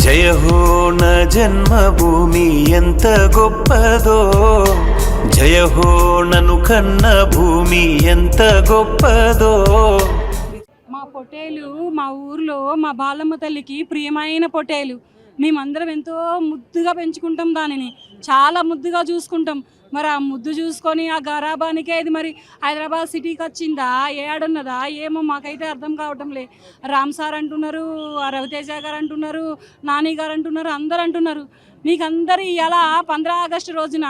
జయ హో నా జన్మభూమి ఎంత గొప్పదో, జయ హో నన్ను కన్న భూమి ఎంత గొప్పదో. మా పొట్టేలు మా ఊర్లో మా బాలమ్మ తల్లికి ప్రియమైన పొట్టేలు. మేమందరం ఎంతో ముద్దుగా పెంచుకుంటాం, దానిని చాలా ముద్దుగా చూసుకుంటాం. మరి ఆ ముద్దు చూసుకొని ఆ గరాబానికే ఇది మరి హైదరాబాద్ సిటీకి వచ్చిందా, ఏడున్నదా ఏమో మాకైతే అర్థం కావటం లే. రామ్ సార్ అంటున్నారు, రవితేజ గారు అంటున్నారు, నాని గారు అంటున్నారు, అందరు అంటున్నారు. మీకు అందరు ఇలా 15 ఆగస్టు రోజున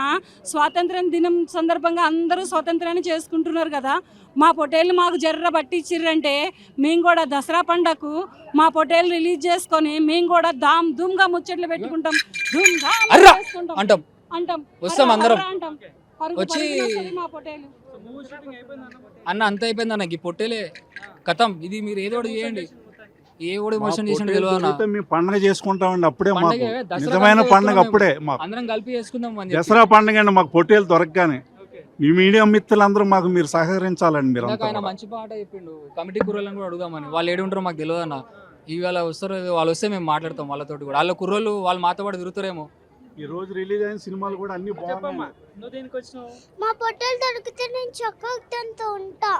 స్వాతంత్ర్యం దినం సందర్భంగా అందరూ స్వాతంత్ర్యాన్ని చేసుకుంటున్నారు కదా. మా పొట్టేళ్ళు మాకు జర్ర పట్టించిర్రంటే మేము కూడా దసరా పండగకు మా పొట్టేళ్ళు రిలీజ్ చేసుకొని మేము కూడా ధూమ్గా ముచ్చట్లు పెట్టుకుంటాం, అంటాం అంటాం వస్తాం అందరం అంటాం. వచ్చి మా పొట్టేలు అన్న అంత అయిపోయింది అన్నకి పొట్టేలే కథం. ఇది మీరు ఏదో ఒకటి చేయండి, ఏ కూడా మోషన్ చేసిన తెలియదు. మేము పండుగ చేసుకుంటామండి, అప్పుడే మాకు నిజమైన పండుగ అప్పుడే. మాకు అందరం కలిపి చేసుకుందాం. దసరా పండుగ అండి మాకు పొట్టేలు దొరకగానే. మీ మీడియా మిత్రులందరూ మాకు మీరు సహకరించాలండి. మీరు ఆయన మంచి పాట చెప్పిండు, కమిటీ కుర్రోళ్ళని కూడా అడుగుదామని. వాళ్ళు ఏడు ఉంటారో మాకు తెలియదు అన్న. ఇవాళ వస్తారు, వాళ్ళు వస్తే మేము మాట్లాడతాం వాళ్ళతోటి కూడా. వాళ్ళ కుర్రోళ్ళు వాళ్ళు మాతో పాటు తిరుగుతారేమో. ఈ రోజు రిలీజ్ అయిన సినిమాలు కూడా అన్ని బాగున్నాయి. మా పొట్టలు దొరికితే నేను చక్కగా ఉంటా.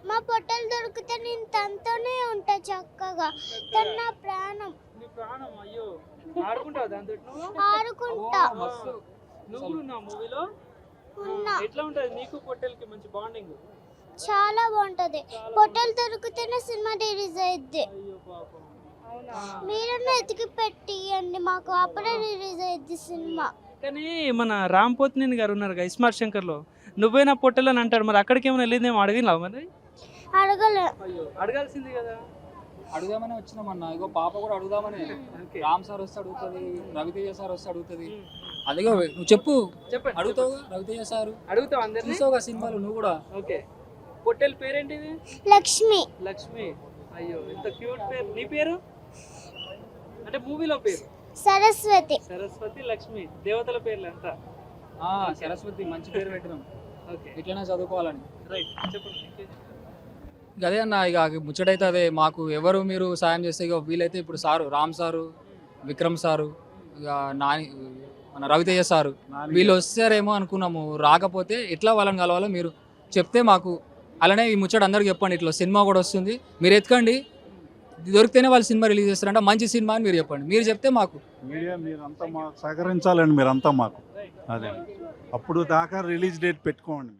మా పొట్టలు దొరికితే నేను తనతోనే ఉంటా చక్కగా. తన నా ప్రాణం. ఆడుకుంటా. చాలా బాగుంటది. పొట్టలు దొరికితేనే సినిమా రిలీజ్ అయ్యిద్ది. మీరన్నా ఎతికి పెట్టియండి మాకు, అప్పుడే రిలీజ్ అయ్యిద్ది సినిమా. కానీ మన రామ్ పోతినేని గారు ఉన్నారు కదా ఇస్మార్ట్ శంకర్లో, నువ్వేనా పొట్టెలు అని అంటాడు. మరి అక్కడికి ఏమైనా వెళ్ళిందేమో అడిగినా మరి? అడగలే. అడగాల్సింది కదా. అడుగుదామని వచ్చినామన్న. ఇగో పాప కూడా అడుగుదామని. రామ్ సార్ వస్తే అడుగుతుంది, రవితేజ సార్ వస్తే అడుగుతుంది. అదిగో నువ్వు చెప్పు, చెప్పండి. అడుగుతావు రవితేజ సార్, అడుగుతావు అందరినీ. చూసావుగా సినిమాలు నువ్వు కూడా. ఓకే, పొట్టెల పేరేంటిది? లక్ష్మి. లక్ష్మి. అయ్యో ఎంత క్యూట్ పేరు. నీ పేరు అంటే మూవీలో పేరు? సరస్వతి. సరస్వతి, లక్ష్మి దేవతల పేర్లు అంతా. సరస్వతి మంచి పేరు పెట్టినాం. ఓకే, ఇట్లనే చదువుకోవాలని. రైట్, చెప్పండి. అదే అన్న, ఇక ముచ్చటైతే అదే. మాకు ఎవరు మీరు సాయం చేస్తే, ఇక వీలైతే ఇప్పుడు sir Ram sir, Vikram sir, ఇక నాని, మన రవితేజ సారు వీళ్ళు వస్తారేమో అనుకున్నాము. రాకపోతే ఎట్లా వాళ్ళని కలవాలో మీరు చెప్తే మాకు. అలానే ఈ ముచ్చట అందరికి చెప్పండి, ఇట్లా సినిమా కూడా వస్తుంది, మీరు ఎత్తుకండి, దొరికితేనే వాళ్ళు సినిమా రిలీజ్ చేస్తారంట. మంచి సినిమా అని మీరు చెప్పండి. మీరు చెప్తే మాకు మీడియా మీరంతా మాకు సహకరించాలండి. మీరంతా మాకు అదే అప్పుడు దాకా రిలీజ్ డేట్ పెట్టుకోండి.